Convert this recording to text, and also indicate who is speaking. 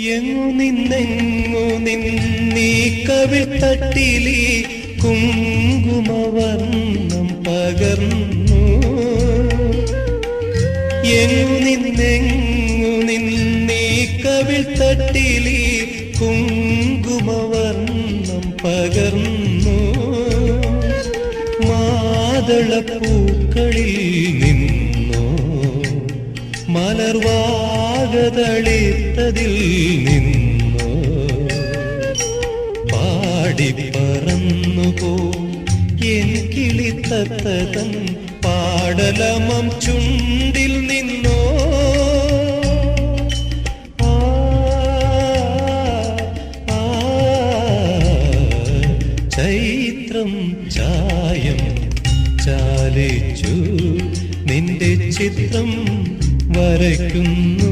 Speaker 1: എങ്ങു നിന്നീ കവിൾ തട്ടിലി കുങ്കുമവർണ്ണം പകർന്നു. എങ്ങു നിന്നീ കവിൾ തട്ടിലി കുങ്കുമവർണ്ണം പകർന്നു. മാതളപ്പൂക്കളിൽ നിന്നോ മലർവാകതളിത്തതിൽ നിന്നോ പാടിപ്പറന്നുപോ എൻ കിളിത്തത്തൻ പാടലമം ചുണ്ടിൽ നിന്നോ. ചൈത്രം ചായം ചാലിച്ചു നിന്റെ ചിത്രം വരയ്ക്കുന്നു.